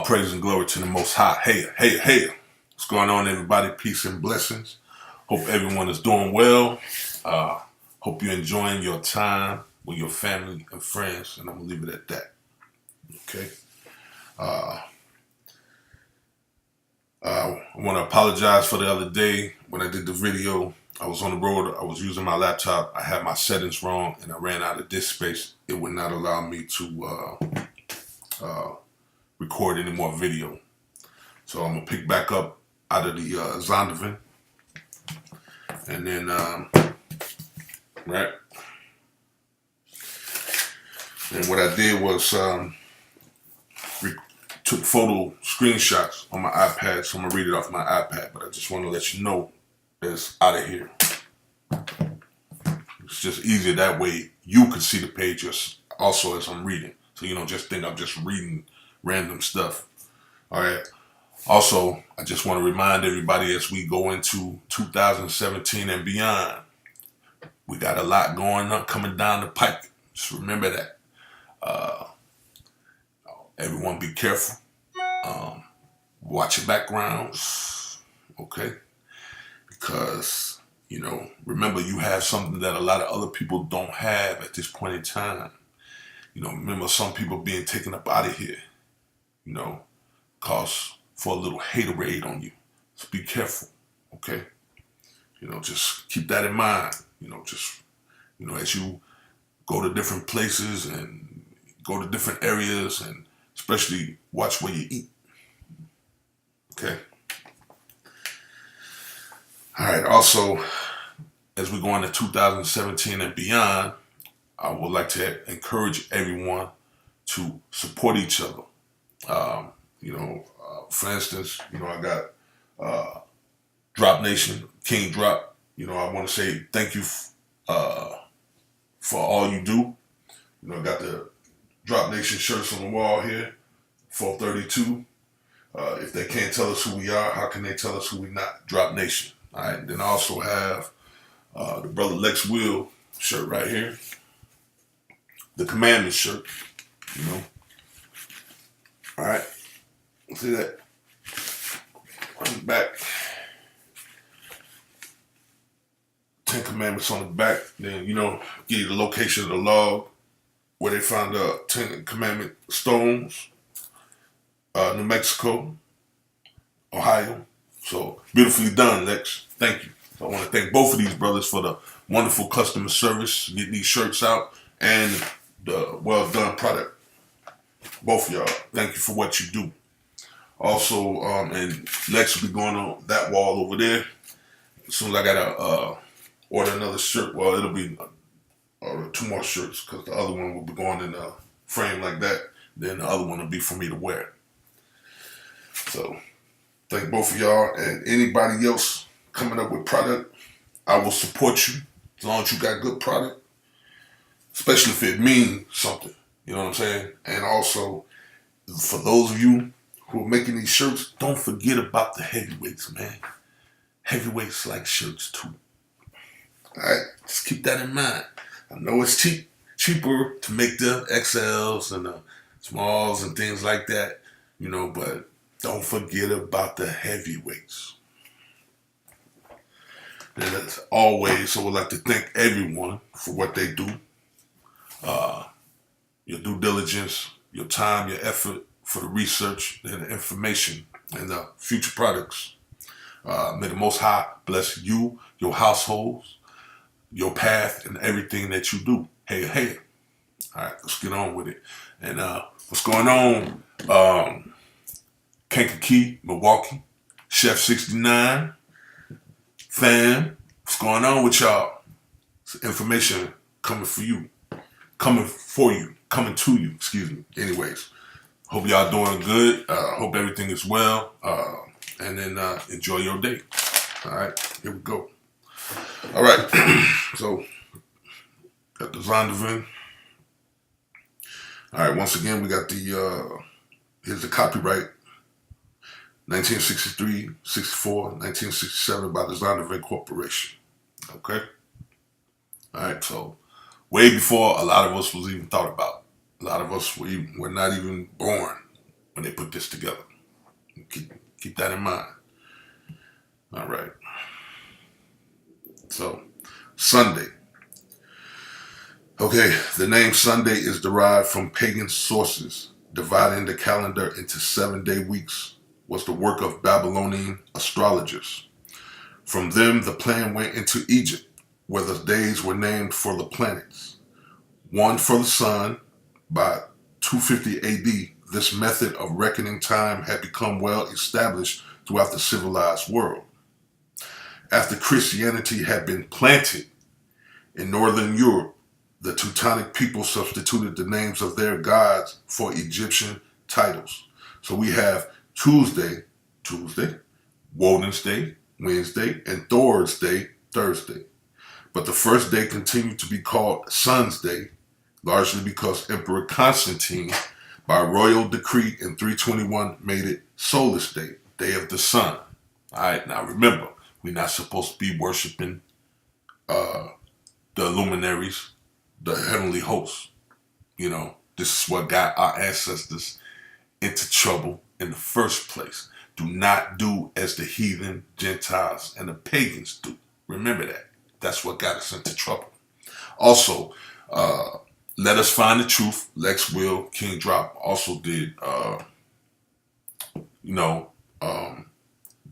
praise and glory to the Most High. Hey, hey, hey. What's going on, everybody? Peace and blessings. Hope everyone is doing well. Hope you're enjoying your time with your family and friends, and I'm going to leave it at that. Okay? I want to apologize for the other day when I did the video. I was on the road. I was using my laptop. I had my settings wrong, and I ran out of disk space. It would not allow me to record any more video. So I'm going to pick back up out of the Zondervan. And then, right. And what I did was took photo screenshots on my iPad. So I'm going to read it off my iPad. But I just want to let you know it's out of here. It's just easier that way you can see the page also as I'm reading. So you don't just think I'm just reading random stuff. All right. Also, I just want to remind everybody as we go into 2017 and beyond, we got a lot going on coming down the pike. Just remember that. Everyone be careful. Watch your backgrounds, okay? Because, remember you have something that a lot of other people don't have at this point in time. Remember some people being taken up out of here, cause for a little haterade on you. So be careful, okay? Just keep that in mind. As you go to different places and go to different areas, and especially watch where you eat, okay? All right, also, as we go into 2017 and beyond, I would like to encourage everyone to support each other. For instance, I got Drop Nation, King Drop. I want to say thank you for all you do. I got the Drop Nation shirts on the wall here, 432. If they can't tell us who we are, how can they tell us who we not? Drop Nation. All right. Then I also have the Brother Lex Will shirt right here. The Commandment shirt. All right. See that? On the back. 10 Commandments on the back. Then, give you the location of the log where they found the 10 Commandment stones. New Mexico, Ohio. So beautifully done, Lex. Thank you. So I want to thank both of these brothers for the wonderful customer service, getting these shirts out, and the well done product. Both of y'all, thank you for what you do. Also, and Lex will be going on that wall over there. As soon as I gotta order another shirt, well, it'll be 2 more shirts because the other one will be going in a frame like that. Then the other one will be for me to wear. So, thank both of y'all, and anybody else coming up with product, I will support you as long as you got good product, especially if it means something. You know what I'm saying? And also, for those of you who are making these shirts, don't forget about the heavyweights, man. Heavyweights like shirts too. All right, just keep that in mind. I know it's cheaper to make the XLs and the smalls and things like that, but don't forget about the heavyweights. And as always, I would like to thank everyone for what they do. Your due diligence, your time, your effort for the research and the information and the future products. May the Most High bless you, your households, your path, and everything that you do. Hey, hey. All right, let's get on with it. And what's going on? Kankakee, Milwaukee, Chef 69, fam. What's going on with y'all? It's information coming to you, excuse me. Anyways, hope y'all doing good. Hope everything is well. And then enjoy your day. All right, here we go. All right, so got the Zondervan. All right, once again, we got here's the copyright. 1963, 64, 1967 by the Zondervan Corporation. Okay? All right, so way before a lot of us was even thought about. A lot of us were not even born when they put this together. Keep that in mind. All right. So, Sunday. Okay, the name Sunday is derived from pagan sources. Dividing the calendar into 7-day weeks was the work of Babylonian astrologers. From them, the plan went into Egypt, where the days were named for the planets. One for the sun. By 250 AD, this method of reckoning time had become well established throughout the civilized world. After Christianity had been planted in Northern Europe, the Teutonic people substituted the names of their gods for Egyptian titles. So we have Tuesday, Woden's Day, Wednesday, and Thor's Day, Thursday. But the first day continued to be called Sun's Day, largely because Emperor Constantine, by royal decree in 321, made it Solstice Day, Day of the Sun. All right, now remember, we're not supposed to be worshiping the luminaries, the heavenly hosts. You know, this is what got our ancestors into trouble in the first place. Do not do as the heathen, Gentiles, and the pagans do. Remember that. That's what got us into trouble. Also, Let Us Find the Truth, Lex Will, King Drop also did,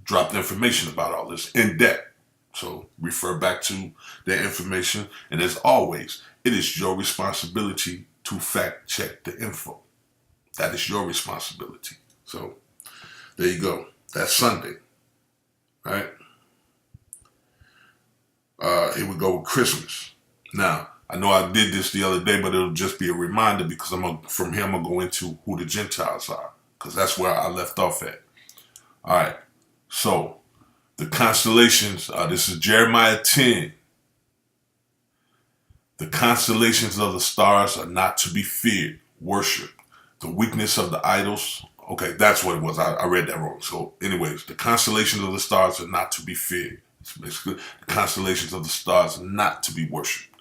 dropped information about all this in depth. So refer back to their information. And as always, it is your responsibility to fact check the info. That is your responsibility. So there you go. That's Sunday. Right? Here we go with Christmas. Now, I know I did this the other day, but it'll just be a reminder because from here I'm going to go into who the Gentiles are, because that's where I left off at. All right. So, the constellations, this is Jeremiah 10. The constellations of the stars are not to be feared, worshipped. The weakness of the idols. Okay, that's what it was. I read that wrong. So, anyways, the constellations of the stars are not to be feared. It's basically the constellations of the stars are not to be worshipped.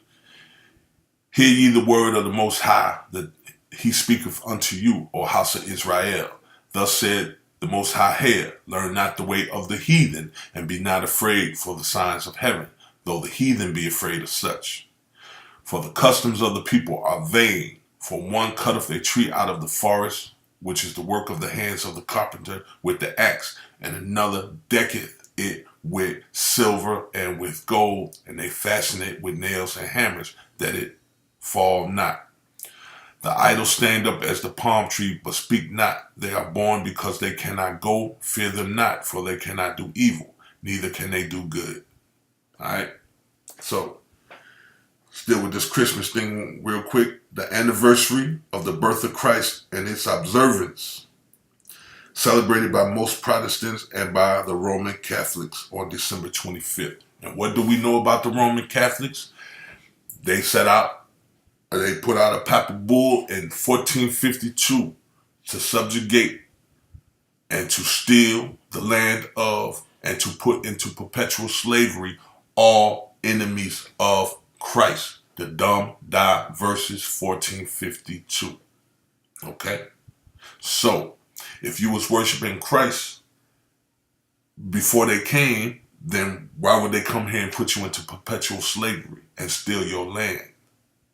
Hear ye the word of the Most High, that he speaketh unto you, O house of Israel. Thus said the Most High HAYA, learn not the way of the heathen, and be not afraid for the signs of heaven, though the heathen be afraid of such. For the customs of the people are vain, for one cutteth a tree out of the forest, which is the work of the hands of the carpenter with the axe, and another decketh it with silver and with gold, and they fasten it with nails and hammers, that it fall not. The idols stand up as the palm tree, but speak not. They are born because they cannot go. Fear them not, for they cannot do evil, neither can they do good. All right? So, still with this Christmas thing real quick. The anniversary of the birth of Christ and its observance, celebrated by most Protestants and by the Roman Catholics on December 25th. And what do we know about the Roman Catholics? They put out a papal bull in 1452 to subjugate and to steal the land of and to put into perpetual slavery all enemies of Christ. The Dum Da verses 1452. Okay? So, if you was worshiping Christ before they came, then why would they come here and put you into perpetual slavery and steal your land?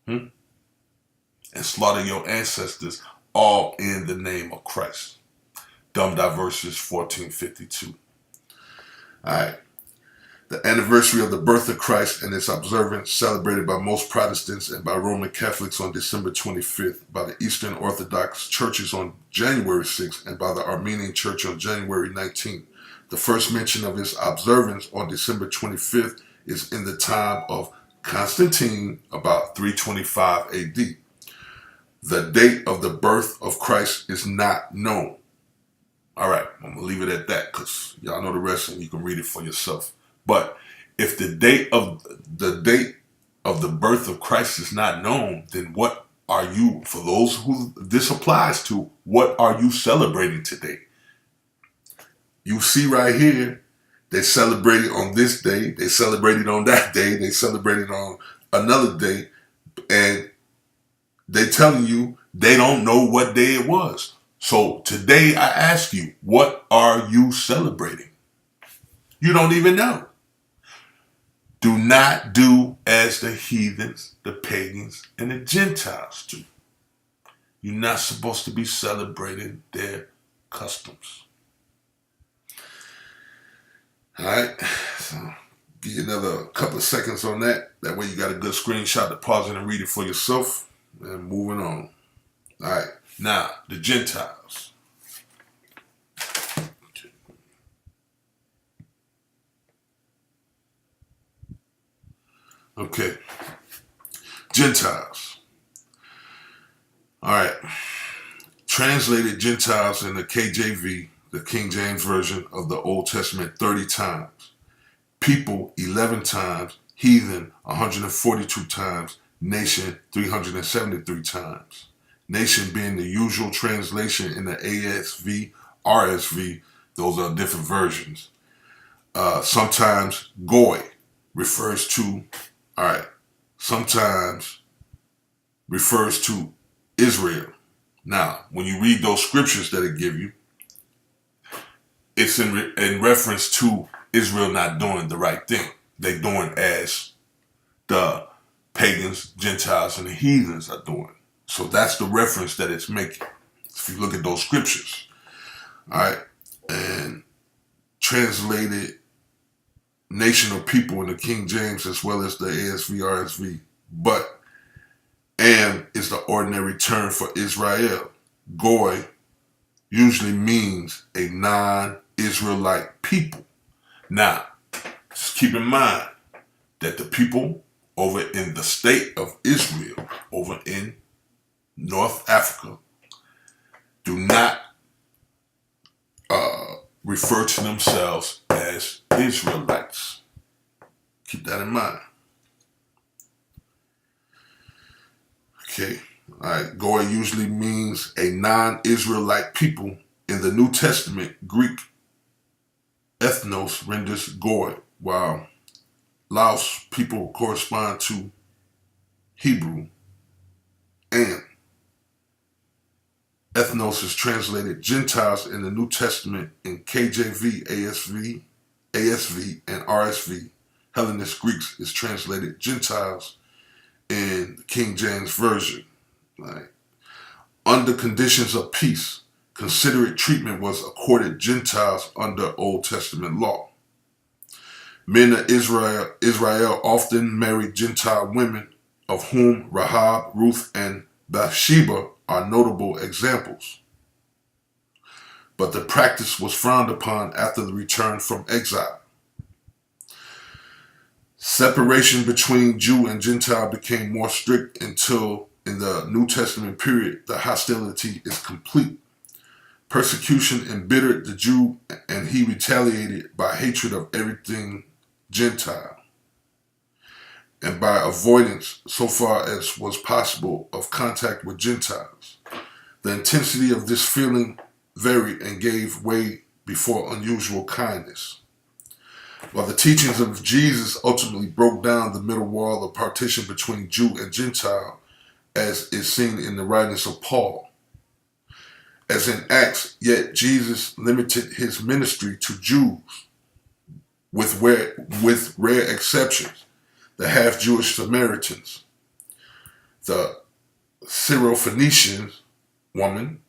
And slaughter your ancestors, all in the name of Christ. Dum Da verses 1452. All right. The anniversary of the birth of Christ and its observance, celebrated by most Protestants and by Roman Catholics on December 25th, by the Eastern Orthodox churches on January 6th, and by the Armenian Church on January 19th. The first mention of its observance on December 25th is in the time of Constantine, about 325 AD. The date of the birth of Christ is not known. All right, I'm going to leave it at that because y'all know the rest and you can read it for yourself. But if the date of the birth of Christ is not known, then what are you, for those who this applies to, what are you celebrating today? You see right here, they celebrated on this day, they celebrated on that day, they celebrated on another day, and they telling you they don't know what day it was. So today I ask you, what are you celebrating? You don't even know. Do not do as the heathens, the pagans, and the Gentiles do. You're not supposed to be celebrating their customs. All right? So give you another couple of seconds on that. That way you got a good screenshot to pause it and read it for yourself. And moving on. All right. Now, the Gentiles. Okay. Gentiles. All right. Translated Gentiles in the KJV, the King James Version of the Old Testament, 30 times. People, 11 times. Heathen, 142 times. Nation, 373 times. Nation being the usual translation in the ASV, RSV. Those are different versions. Sometimes Goy refers to, all right, sometimes refers to Israel. Now, when you read those scriptures that it give you, it's in reference to Israel not doing the right thing. They doing as the pagans, Gentiles, and the heathens are doing. So that's the reference that it's making. If you look at those scriptures, all right, and translated nation or people in the King James as well as the ASV, RSV, but and is the ordinary term for Israel. Goy usually means a non-Israelite people. Now, just keep in mind that the people over in the state of Israel, over in North Africa, do not refer to themselves as Israelites. Keep that in mind. Okay. All right. Goy usually means a non-Israelite people. In the New Testament, Greek ethnos renders Goy, while Laos people correspond to Hebrew, and ethnos is translated Gentiles in the New Testament in KJV, ASV, and RSV. Hellenist Greeks is translated Gentiles in the King James Version. Right? Under conditions of peace, considerate treatment was accorded Gentiles under Old Testament law. Men of Israel often married Gentile women, of whom Rahab, Ruth, and Bathsheba are notable examples. But the practice was frowned upon after the return from exile. Separation between Jew and Gentile became more strict until, in the New Testament period, the hostility is complete. Persecution embittered the Jew, and he retaliated by hatred of everything Gentile, and by avoidance, so far as was possible, of contact with Gentiles. The intensity of this feeling varied and gave way before unusual kindness. While the teachings of Jesus ultimately broke down the middle wall of partition between Jew and Gentile, as is seen in the writings of Paul. As in Acts, yet Jesus limited his ministry to Jews, with rare exceptions, the half-Jewish Samaritans, the Syrophoenician woman.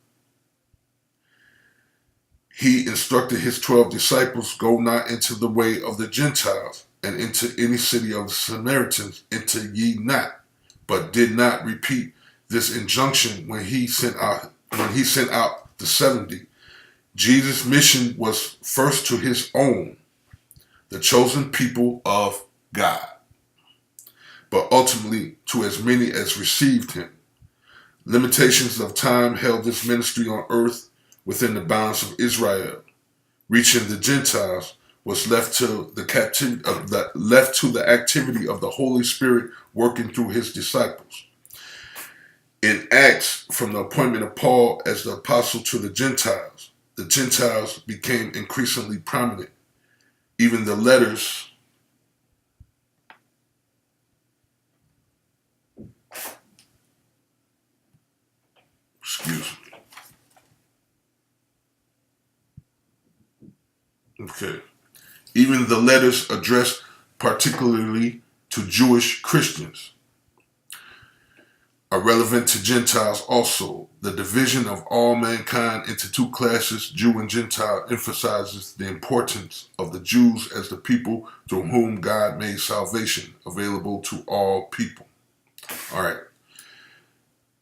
He instructed his 12 disciples, go not into the way of the Gentiles, and into any city of the Samaritans enter ye not, but did not repeat this injunction when he sent out the 70. Jesus' mission was first to his own, the chosen people of God, but ultimately to as many as received him. Limitations of time held this ministry on earth within the bounds of Israel. Reaching the Gentiles was left to the activity of the Holy Spirit working through his disciples. In Acts, from the appointment of Paul as the apostle to the Gentiles became increasingly prominent. Even the letters Okay. Even the letters addressed particularly to Jewish Christians are relevant to Gentiles also. The division of all mankind into two classes, Jew and Gentile, emphasizes the importance of the Jews as the people through whom God made salvation available to all people. All right.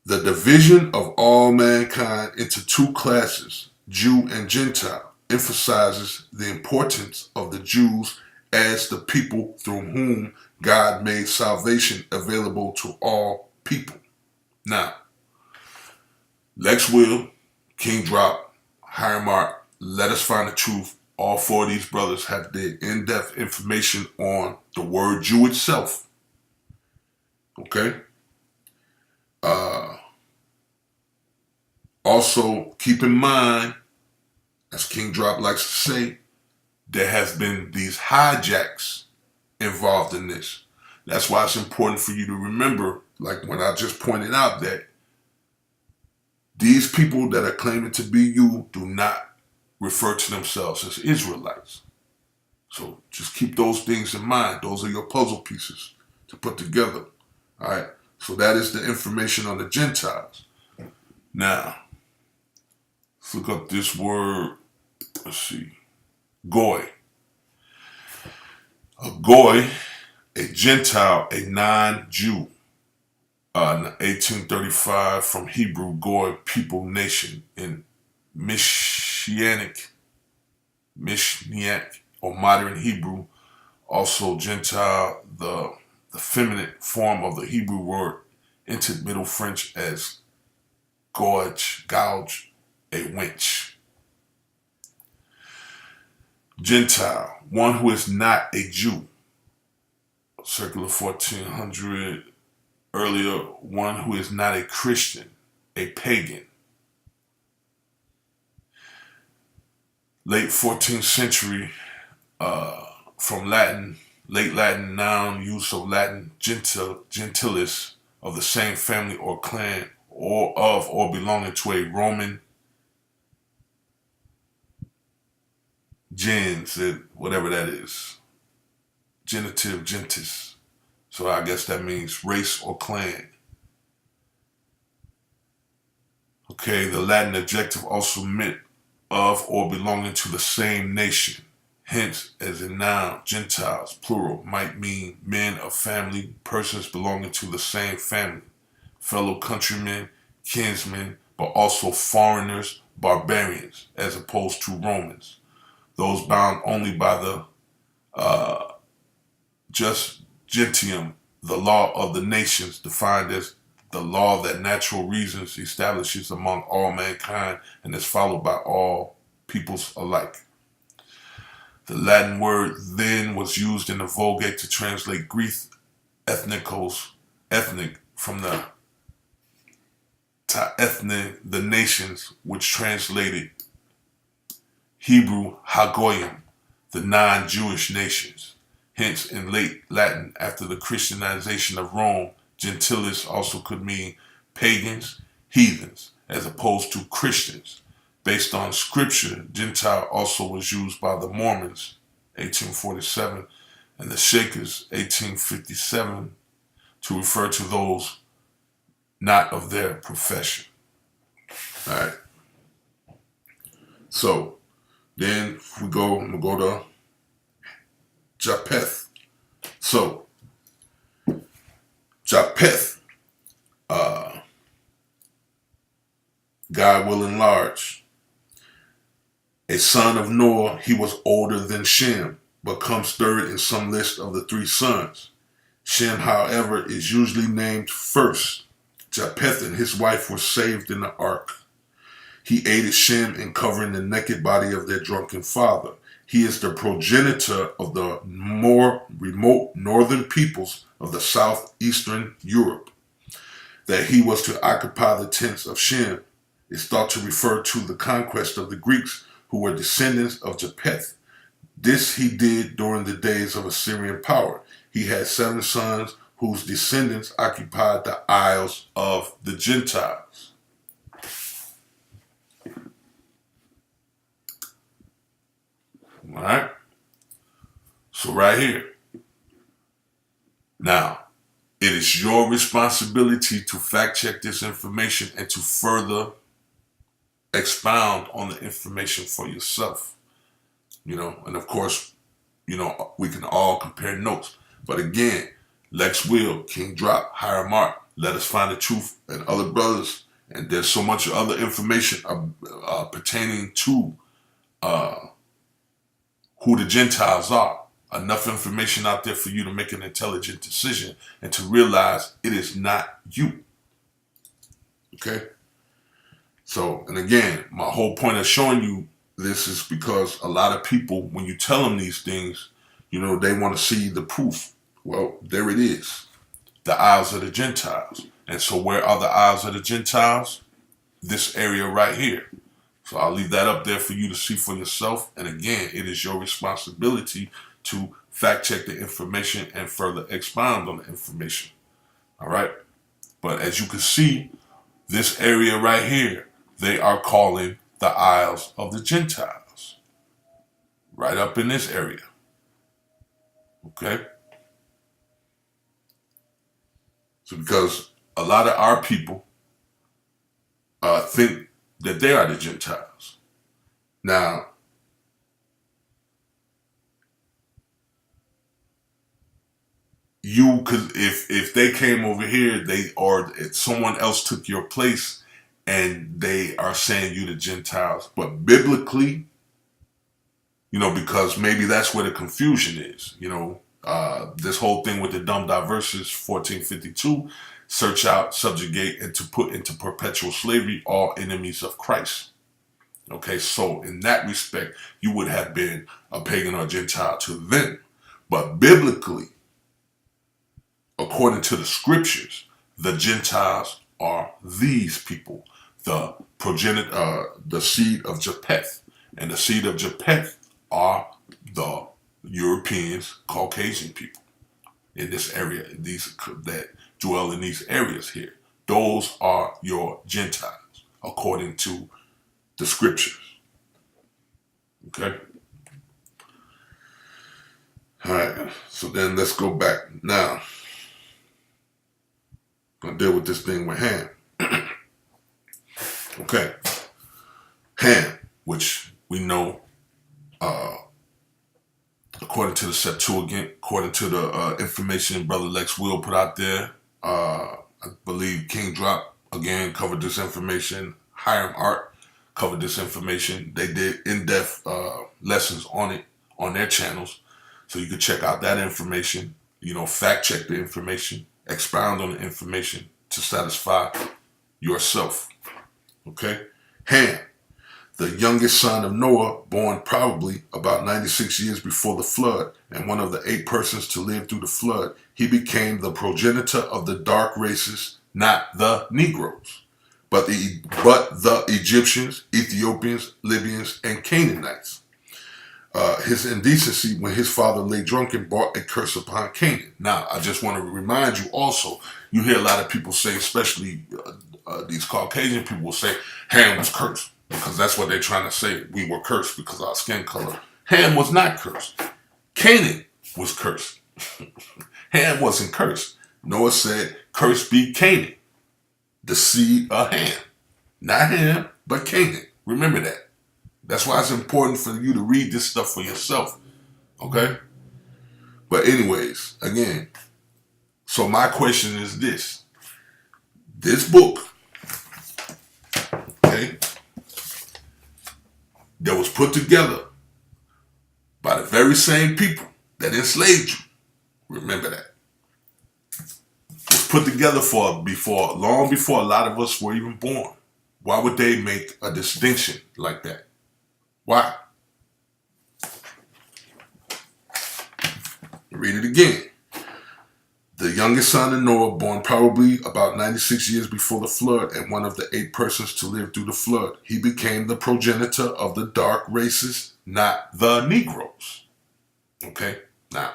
The division of all mankind into two classes, Jew and Gentile, emphasizes the importance of the Jews as the people through whom God made salvation available to all people. Now, Lex Will, King Drop, Higher Mark, Let Us Find the Truth. All four of these brothers have their in-depth information on the word Jew itself. Okay? Also, keep in mind, as King Drop likes to say, there has been these hijacks involved in this. That's why it's important for you to remember, like when I just pointed out, that these people that are claiming to be you do not refer to themselves as Israelites. So just keep those things in mind. Those are your puzzle pieces to put together. All right. So that is the information on the Gentiles. Now, let's look up this word. Let's see. Goy. A Goy, a Gentile, a non-Jew. 1835 from Hebrew Goy, people, nation, in Mishniac or modern Hebrew, also Gentile, the feminine form of the Hebrew word, entered Middle French as gouge, a wench. Gentile, one who is not a Jew. Circular 1400, earlier, one who is not a Christian, a pagan. Late 14th century, from Latin, late Latin noun, use of Latin gentilis, of the same family or clan, or belonging to a Roman gens, whatever that is. Genitive, gentis. So I guess that means race or clan. Okay, the Latin adjective also meant of or belonging to the same nation. Hence, as a noun, Gentiles, plural, might mean men of family, persons belonging to the same family, fellow countrymen, kinsmen, but also foreigners, barbarians, as opposed to Romans, those bound only by the just gentium, the law of the nations, defined as the law that natural reasons establishes among all mankind and is followed by all peoples alike. The Latin word then was used in the Vulgate to translate Greek ethnikos, ethnic, from the ta ethne, the nations, which translated Hebrew hagoyim, the non-Jewish nations. Hence, in late Latin, after the Christianization of Rome, gentilis also could mean pagans, heathens, as opposed to Christians. Based on scripture, Gentile also was used by the Mormons, 1847, and the Shakers, 1857, to refer to those not of their profession. All right. So, then I'm going to go to Japheth. So, Japheth, God will enlarge. A son of Noah, he was older than Shem, but comes third in some list of the three sons. Shem, however, is usually named first. Japheth and his wife were saved in the ark. He aided Shem in covering the naked body of their drunken father. He is the progenitor of the more remote northern peoples of the southeastern Europe. That he was to occupy the tents of Shem is thought to refer to the conquest of the Greeks, who were descendants of Japheth. This he did during the days of Assyrian power. He had 7 sons whose descendants occupied the isles of the Gentiles. All right. So right here. Now, it is your responsibility to fact check this information and to further expound on the information for yourself. And of course, we can all compare notes. But again, Lex Will, King Drop, Higher Mark, Let Us Find the Truth, and other brothers. And there's so much other information pertaining to who the Gentiles are. Enough information out there for you to make an intelligent decision and to realize it is not you. Okay? So, and again, my whole point of showing you this is because a lot of people, when you tell them these things, they want to see the proof. Well, there it is. The Isles of the Gentiles. And so where are the Isles of the Gentiles? This area right here. So I'll leave that up there for you to see for yourself. And again, it is your responsibility to fact check the information and further expound on the information. All right. But as you can see, this area right here, they are calling the Isles of the Gentiles. Right up in this area. Okay. So because a lot of our people think that they are the Gentiles. Now, you could, if they came over here, if someone else took your place and they are saying you the Gentiles. But biblically, because maybe that's where the confusion is, this whole thing with the dumb verses 1452, search out, subjugate, and to put into perpetual slavery all enemies of Christ. Okay, so in that respect, you would have been a pagan or Gentile to them. But biblically, according to the scriptures, the Gentiles are these people, the seed of Japheth. And the seed of Japheth are the Europeans, Caucasian people in this area, that dwell in these areas here. Those are your Gentiles, according to the scriptures. Okay? All right, so then let's go back. Now, I'm going to deal with this thing with Ham. Okay. Ham, which we know, according to the Septuagint, according to the information Brother Lex Will put out there, I believe King Drop, again, covered this information. Hiram Art covered this information. They did in-depth lessons on it on their channels. So you can check out that information, fact check the information, expound on the information to satisfy yourself. Okay? Ham, the youngest son of Noah, born probably about 96 years before the flood, and one of the 8 persons to live through the flood, he became the progenitor of the dark races, not the Negroes, but the Egyptians, Ethiopians, Libyans, and Canaanites. His indecency when his father lay drunken brought a curse upon Canaan. Now, I just want to remind you also, you hear a lot of people say, especially these Caucasian people will say, Ham was cursed, because that's what they're trying to say. We were cursed because of our skin color. Ham was not cursed. Canaan was cursed. Ham wasn't cursed. Noah said, cursed be Canaan, the seed of Ham. Not Ham, but Canaan. Remember that. That's why it's important for you to read this stuff for yourself. Okay? But anyways, again, so my question is this. This book, okay, that was put together by the very same people that enslaved you. Remember that. It was put together long before a lot of us were even born. Why would they make a distinction like that? Why? Read it again. The youngest son of Noah, born probably about 96 years before the flood, and one of the 8 persons to live through the flood. He became the progenitor of the dark races, not the Negroes. Okay? Now,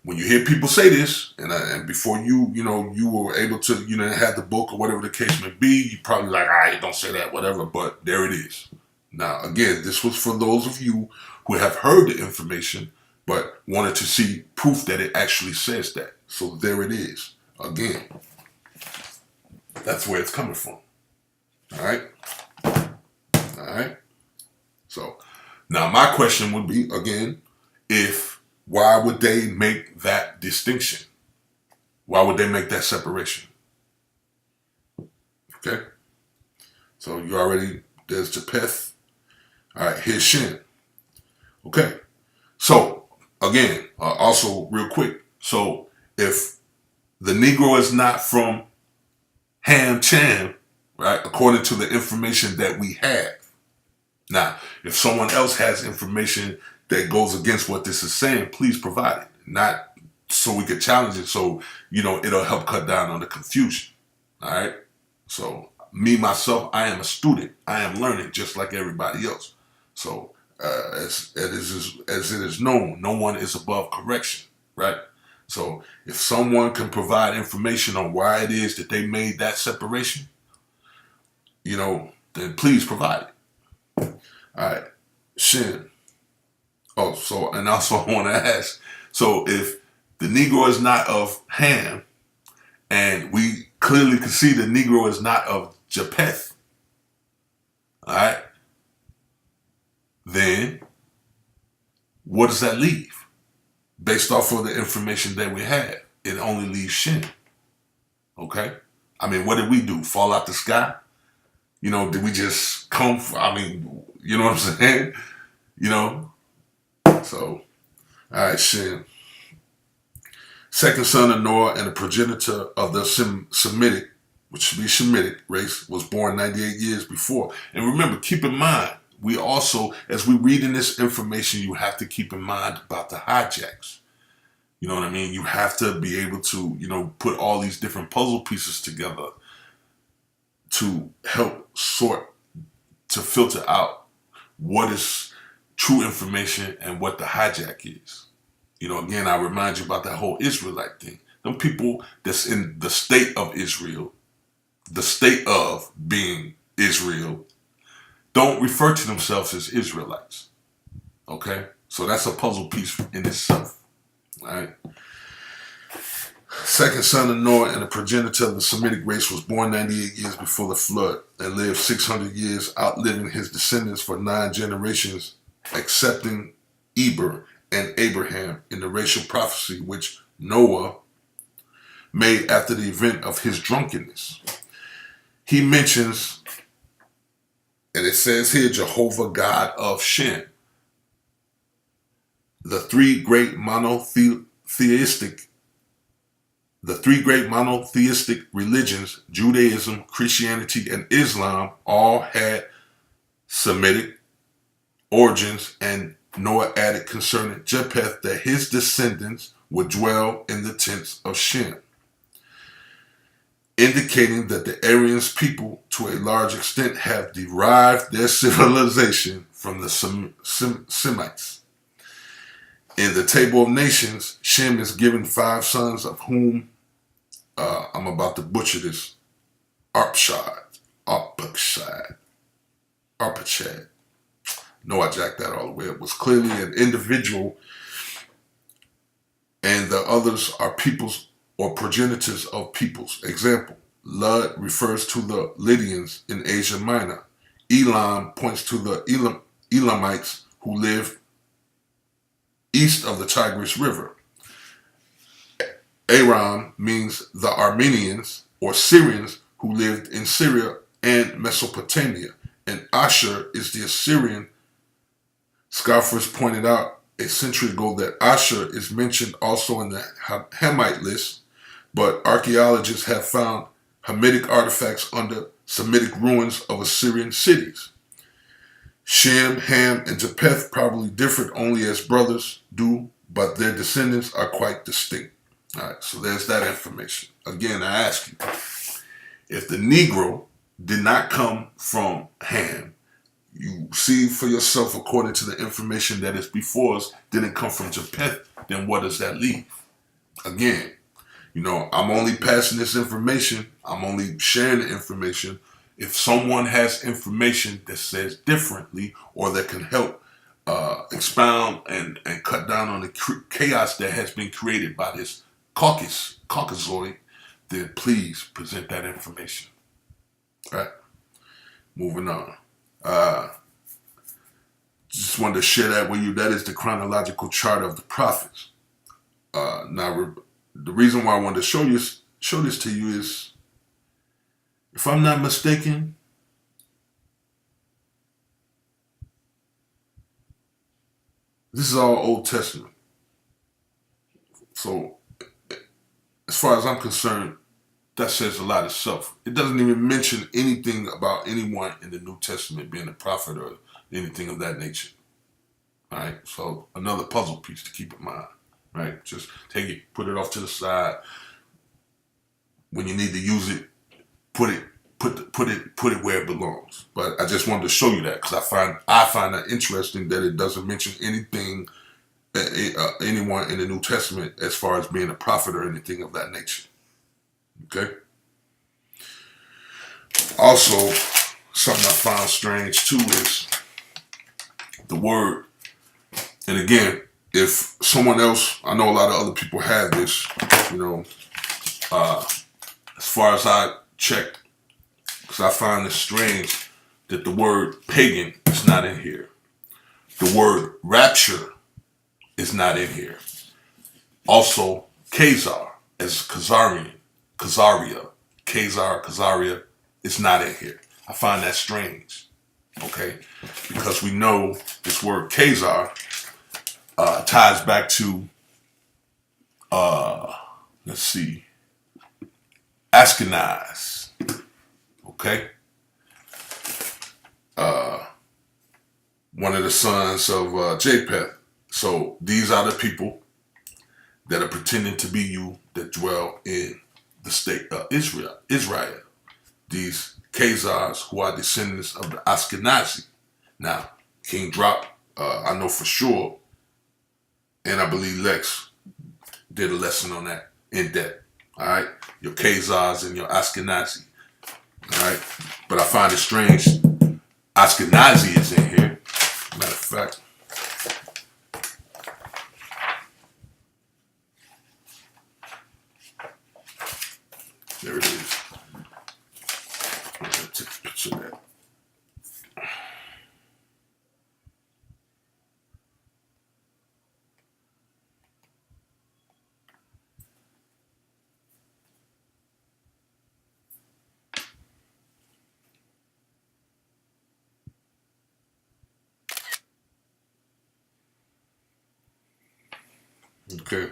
when you hear people say this, and before you were able to, have the book or whatever the case may be, you probably like, all right, don't say that, whatever, but there it is. Now, again, this was for those of you who have heard the information, but wanted to see proof that it actually says that. So there it is. Again, that's where it's coming from. All right? All right? So now my question would be, again, why would they make that distinction? Why would they make that separation? Okay? So there's Japheth. All right, here's Shem. Okay. So, again, also real quick. So, if the Negro is not from Ham Cham, right, according to the information that we have. Now, if someone else has information that goes against what this is saying, please provide it. Not so we could challenge it, so, it'll help cut down on the confusion. All right? So, me, myself, I am a student. I am learning just like everybody else. So, as it is known, no one is above correction, right? So, if someone can provide information on why it is that they made that separation, then please provide it. All right, Shin. Oh, and also I want to ask, so if the Negro is not of Ham, and we clearly can see the Negro is not of Japheth, all right, then what does that leave? Based off of the information that we have, it only leaves Shem. Okay? I mean, what did we do? Fall out the sky? Did we just come you know what I'm saying? So, all right, Shem. Second son of Noah and the progenitor of the Semitic, which should be Shemitic race, was born 98 years before. And remember, keep in mind, we also, as we read in this information, you have to keep in mind about the hijacks. You know what I mean? You have to be able to, put all these different puzzle pieces together to help to filter out what is true information and what the hijack is. Again, I remind you about that whole Israelite thing. Them people that's in the state of Israel, the state of being Israel, don't refer to themselves as Israelites. Okay? So that's a puzzle piece in itself. All right? Second son of Noah and the progenitor of the Semitic race was born 98 years before the flood and lived 600 years, outliving his descendants for 9 generations, accepting Eber and Abraham in the racial prophecy which Noah made after the event of his drunkenness. He mentions, and it says here, Jehovah God of Shem. The three great monotheistic religions, Judaism, Christianity, and Islam, all had Semitic origins, and Noah added concerning Japheth that his descendants would dwell in the tents of Shem, indicating that the Aryan people, to a large extent, have derived their civilization from the Semites. In the Table of Nations, Shem is given 5 sons, of whom I'm about to butcher this. Arpachshad. No, I jacked that all the way up. Was clearly an individual, and the others are peoples or progenitors of peoples. Example, Lud refers to the Lydians in Asia Minor. Elam points to the Elamites who live east of the Tigris River. Aram means the Armenians or Syrians who lived in Syria and Mesopotamia. And Asher is the Assyrian. Scoffers pointed out a century ago that Asher is mentioned also in the Hamite list, but archaeologists have found Hamitic artifacts under Semitic ruins of Assyrian cities. Shem, Ham, and Japheth probably differed only as brothers do, but their descendants are quite distinct. All right, so there's that information. Again, I ask you, if the Negro did not come from Ham, you see for yourself according to the information that is before us, didn't come from Japheth, then what does that leave? Again, I'm only passing this information. I'm only sharing the information. If someone has information that says differently or that can help expound and cut down on the chaos that has been created by this Caucasoid, then please present that information. All right, moving on. Just wanted to share that with you. That is the chronological chart of the prophets. Now, the reason why I wanted to show this to you is, if I'm not mistaken, this is all Old Testament. So, as far as I'm concerned, that says a lot itself. It doesn't even mention anything about anyone in the New Testament being a prophet or anything of that nature. All right, so another puzzle piece to keep in mind. Right, just take it, put it off to the side. When you need to use it, put it where it belongs. But I just wanted to show you that because I find that interesting that it doesn't mention anything, anyone in the New Testament as far as being a prophet or anything of that nature. Okay. Also, something I found strange too is the word. And again, if someone else, I know a lot of other people have this, as far as I checked, because I find it strange that the word pagan is not in here. The word rapture is not in here. Also, Khazar as Khazarian, Khazaria is not in here. I find that strange, okay? Because we know this word Khazar ties back to, let's see, Ashkenaz, okay? One of the sons of Japheth. So these are the people that are pretending to be you that dwell in the state of Israel. These Khazars who are descendants of the Ashkenazi. Now, King Drop, I know for sure, and I believe Lex did a lesson on that in depth. All right, your Khazars and your Ashkenazi. All right, but I find it strange. Ashkenazi is in here. Matter of fact, there it is. I'm gonna take a picture of that. Okay.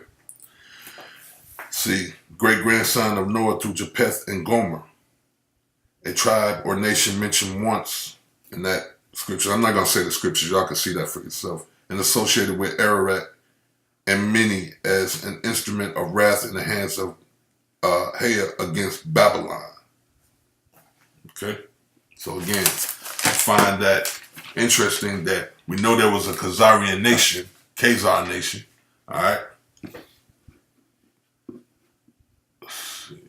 See, great-grandson of Noah through Japheth and Gomer. A tribe or nation mentioned once in that scripture. I'm not going to say the scriptures. Y'all can see that for yourself. And associated with Ararat and many as an instrument of wrath in the hands of HAYA against Babylon. Okay? So again, I find that interesting that we know there was a Khazar nation. All right? Let's see.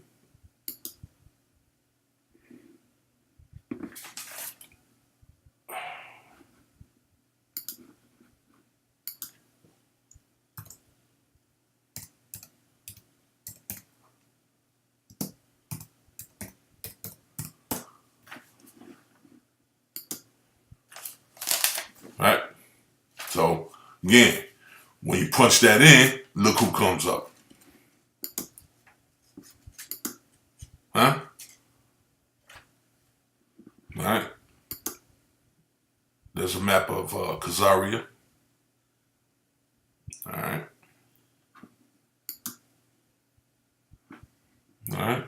All right? So, again, when you punch that in, look who comes up. Huh? All right. There's a map of Khazaria. All right. All right.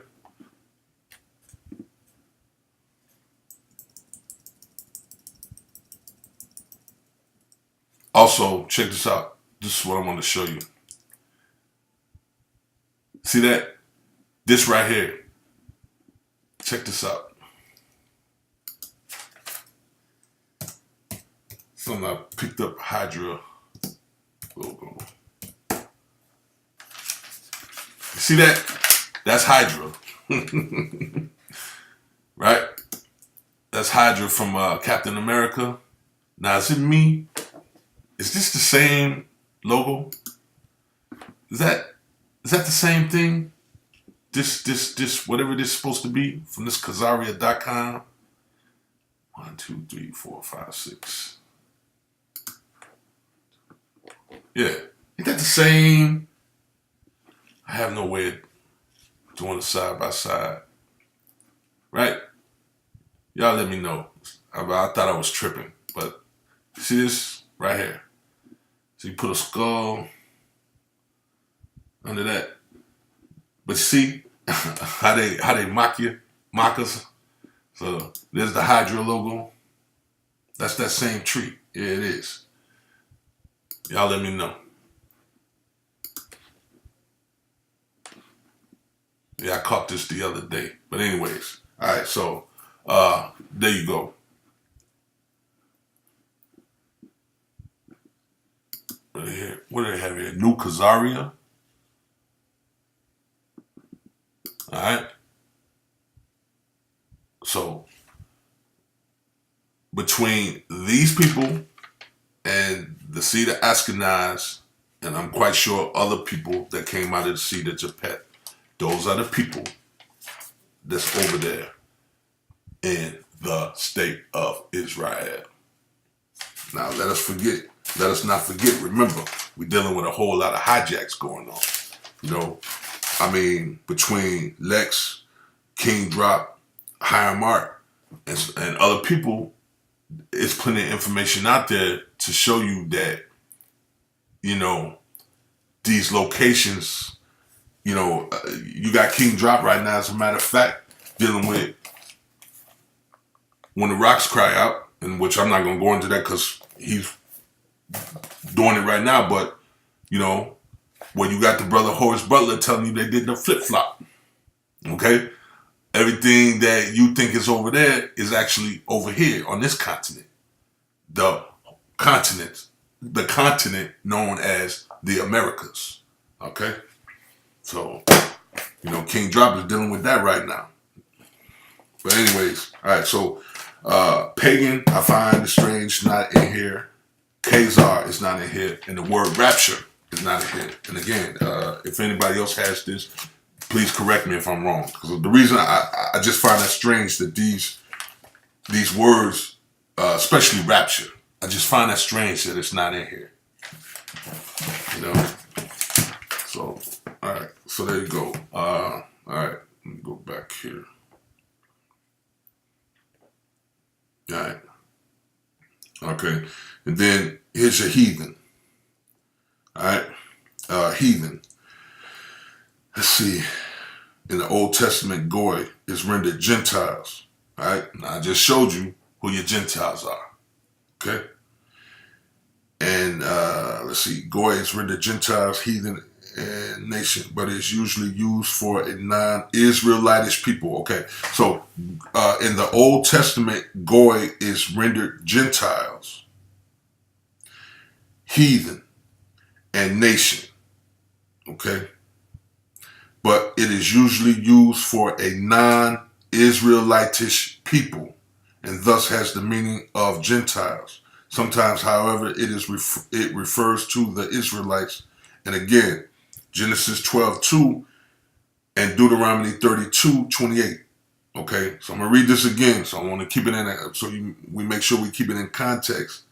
Also, check this out. This is what I want to show you. See that? This right here. Check this out. Something I picked up Hydra logo. You see that? That's Hydra. Right? That's Hydra from Captain America. Now, is it me? Is this the same logo? Is that the same thing? This whatever this is supposed to be from this Kazaria.com. 1, 2, 3, 4, 5, 6. Yeah. Ain't that the same? I have no way of doing it side by side. Right? Y'all let me know. I thought I was tripping. But see this right here? So you put a skull under that. But see how they mock us. So there's the Hydra logo. That's that same tree. Yeah, it is. Y'all let me know. Yeah, I caught this the other day. But anyways, all right. So there you go. What do they have here? New Kazaria. All right. So between these people and the seed of Ashkenaz, and I'm quite sure other people that came out of the seed of Japheth, those are the people that's over there in the state of Israel. Now let us not forget, remember, we're dealing with a whole lot of hijacks going on. You know, I mean, between Lex, King Drop, HAYA Mark, and other people, it's plenty of information out there to show you that, you know, these locations, you know, you got King Drop right now, as a matter of fact, dealing with When the Rocks Cry Out, in which I'm not going to go into that because he's doing it right now, but, you know, where you got the brother Horace Butler telling you they did the flip-flop, okay? Everything that you think is over there is actually over here on this continent. The continent known as the Americas, okay? So, you know, King Drop is dealing with that right now. But anyways, all right, so Pagan, I find it strange, not in here. Khazar is not in here. And the word rapture is not in here. And again, if anybody else has this, please correct me if I'm wrong. Because the reason I just find that strange that these words, especially rapture, I just find that strange that it's not in here. You know? So, all right. So there you go. All right. Let me go back here. All right. Okay. And then here's your heathen. All right. Heathen. Let's see. In the Old Testament, Goy is rendered Gentiles. All right. Now, I just showed you who your Gentiles are. Okay. And let's see. Goy is rendered Gentiles, heathen, and nation, but it's usually used for a non-Israelitish people. Okay. So in the Old Testament, Goy is rendered Gentiles, heathen, and nation. Okay. But it is usually used for a non-Israelitish people, and thus has the meaning of Gentiles. Sometimes, however, it refers to the Israelites. And again, Genesis 12:2 and Deuteronomy 32:28. Okay, so I'm gonna read this again. So I want to keep it in, so we make sure we keep it in context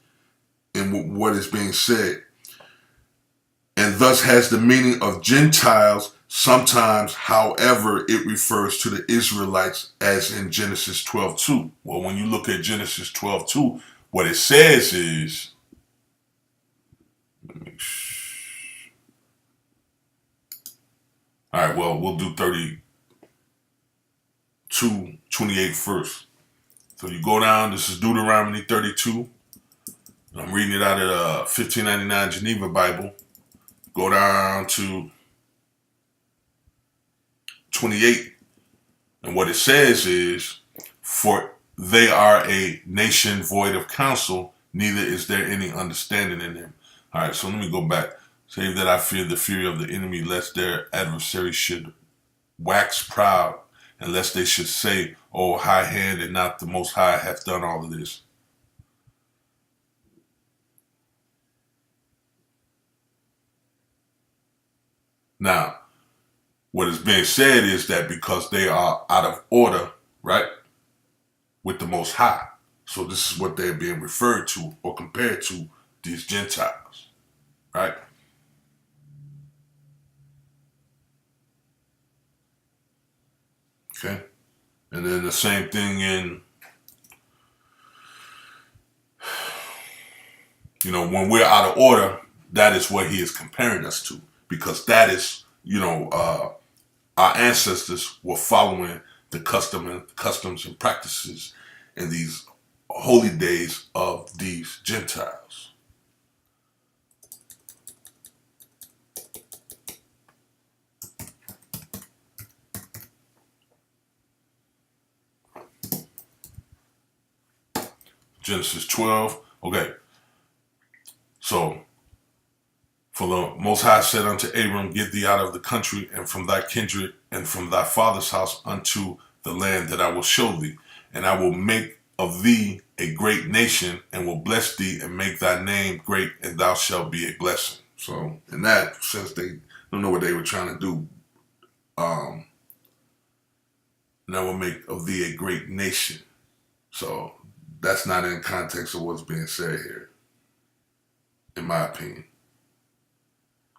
in what is being said. And thus has the meaning of Gentiles. Sometimes, however, it refers to the Israelites, as in Genesis 12:2. Well, when you look at Genesis 12:2, what it says is, all right, well, we'll do 32:28 first. So you go down, this is Deuteronomy 32. I'm reading it out of the 1599 Geneva Bible. Go down to 28. And what it says is, for they are a nation void of counsel, neither is there any understanding in them. All right, so let me go back. Save that I fear the fury of the enemy, lest their adversary should wax proud, and lest they should say, oh, high hand and not the Most High hath done all of this. Now, what is being said is that because they are out of order, right, with the Most High. So this is what they're being referred to or compared to, these Gentiles, right? Okay. And then the same thing in, when we're out of order, that is what he is comparing us to, because that is, our ancestors were following the customs and practices in these holy days of these Gentiles. Genesis 12. Okay. So, for the Most High said unto Abram, get thee out of the country and from thy kindred and from thy father's house unto the land that I will show thee. And I will make of thee a great nation and will bless thee and make thy name great, and thou shalt be a blessing. So, in that sense, they don't know what they were trying to do. And I will make of thee a great nation. So, that's not in context of what's being said here, in my opinion.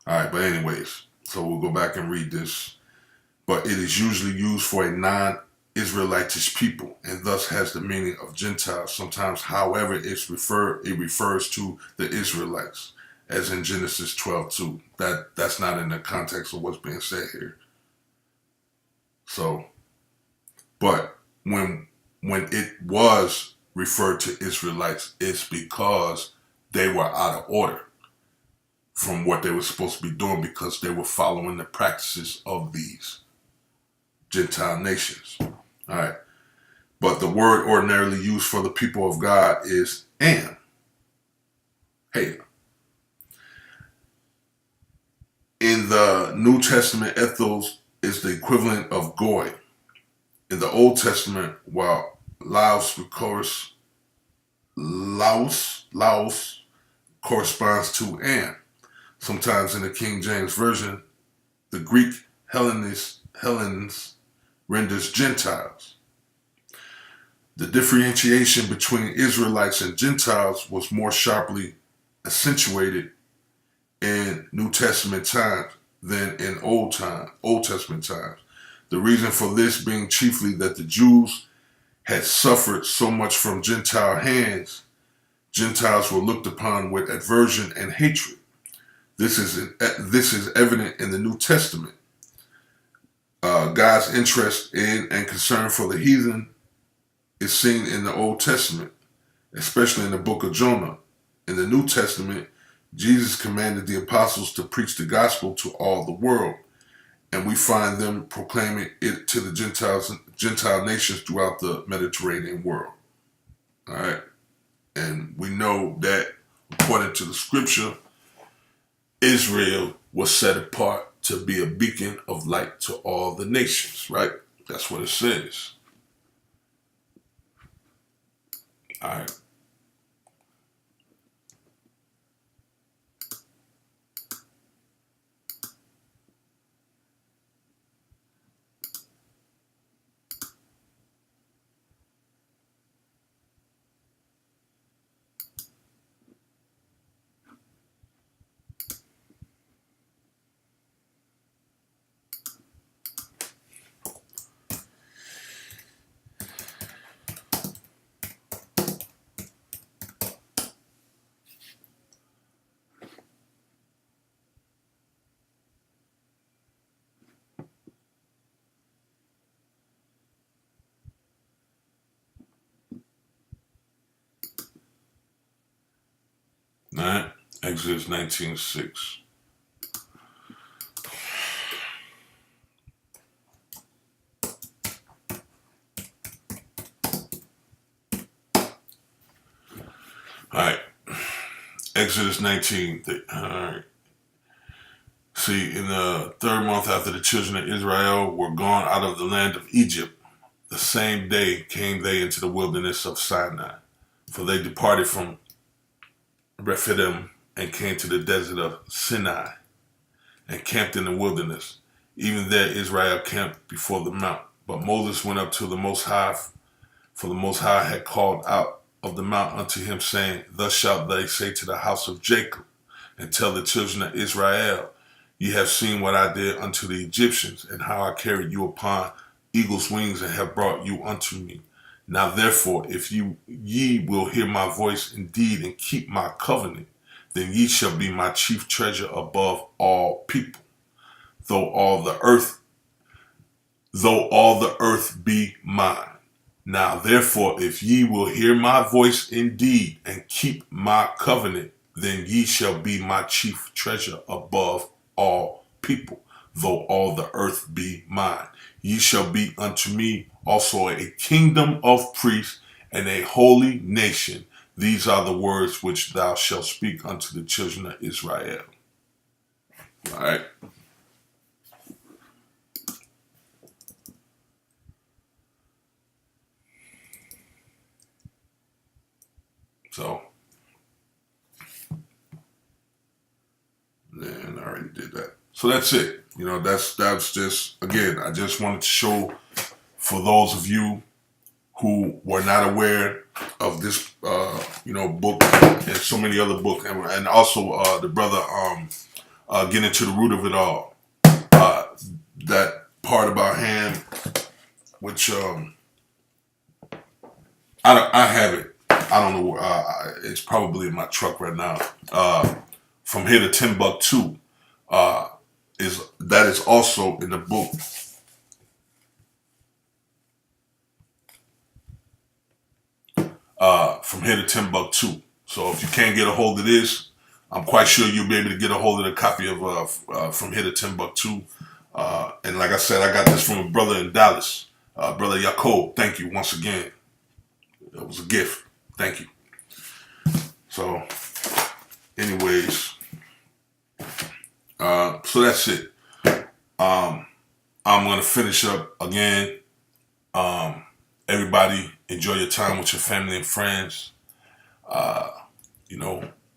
All right, but anyways, so we'll go back and read this. But it is usually used for a non-Israelitish people, and thus has the meaning of Gentiles. Sometimes, however, it refers to the Israelites, as in Genesis 12:2. That's not in the context of what's being said here. So, but when it was referred to Israelites, it's because they were out of order from what they were supposed to be doing, because they were following the practices of these Gentile nations. All right. But the word ordinarily used for the people of God is HAYA. In the New Testament, ethos is the equivalent of goy. In the Old Testament, while Laos corresponds to an. Sometimes in the King James Version, the Greek Hellenes renders Gentiles. The differentiation between Israelites and Gentiles was more sharply accentuated in New Testament times than in Old Testament times. The reason for this being chiefly that the Jews had suffered so much from Gentile hands, Gentiles were looked upon with aversion and hatred. This is evident in the New Testament. God's interest in and concern for the heathen is seen in the Old Testament, especially in the book of Jonah. In the New Testament, Jesus commanded the apostles to preach the gospel to all the world, and we find them proclaiming it to the Gentile nations throughout the Mediterranean world. All right, and we know that according to the scripture, Israel was set apart to be a beacon of light to all the nations, right? That's what it says. All right. All right. Exodus 19:6. All right. Exodus 19. All right. See, in the third month after the children of Israel were gone out of the land of Egypt, the same day came they into the wilderness of Sinai. For they departed from Rephidim and came to the desert of Sinai. and camped in the wilderness. Even there Israel camped before the mount. But Moses went up to the Most High, for the Most High had called out of the mount unto him, saying, Thus shalt they say to the house of Jacob, and tell the children of Israel, Ye have seen what I did unto the Egyptians, and how I carried you upon eagle's wings, and have brought you unto me. Now therefore, if ye will hear my voice indeed, and keep my covenant, then ye shall be my chief treasure above all people. Though all the earth be mine. Now therefore, if ye will hear my voice indeed, and keep my covenant, then ye shall be my chief treasure above all people, though all the earth be mine. Ye shall be unto me also a kingdom of priests and a holy nation. These are the words which thou shalt speak unto the children of Israel. All right. So, then I already did that. So that's it. You know, that's just, again, I just wanted to show for those of you who were not aware of this, book and so many other books, and also the brother getting to the root of it all. That part about Ham, which I have it. I don't know where. It's probably in my truck right now. From here to Timbuktu is also in the book. From here to Timbuktu. So if you can't get a hold of this, I'm quite sure you'll be able to get a hold of the copy of From Here to Timbuktu. And like I said, I got this from a brother in Dallas, Brother Yaakov. Thank you once again. It was a gift. Thank you. So, anyways, so that's it. I'm gonna finish up again. Everybody, enjoy your time with your family and friends.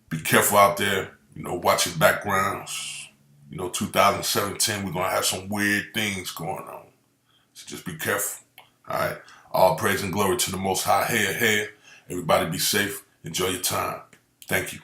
Be careful out there. Watch your backgrounds. 2017, we're gonna have some weird things going on. So just be careful. All right. All praise and glory to the Most High. HAYA HAYA. Everybody be safe. Enjoy your time. Thank you.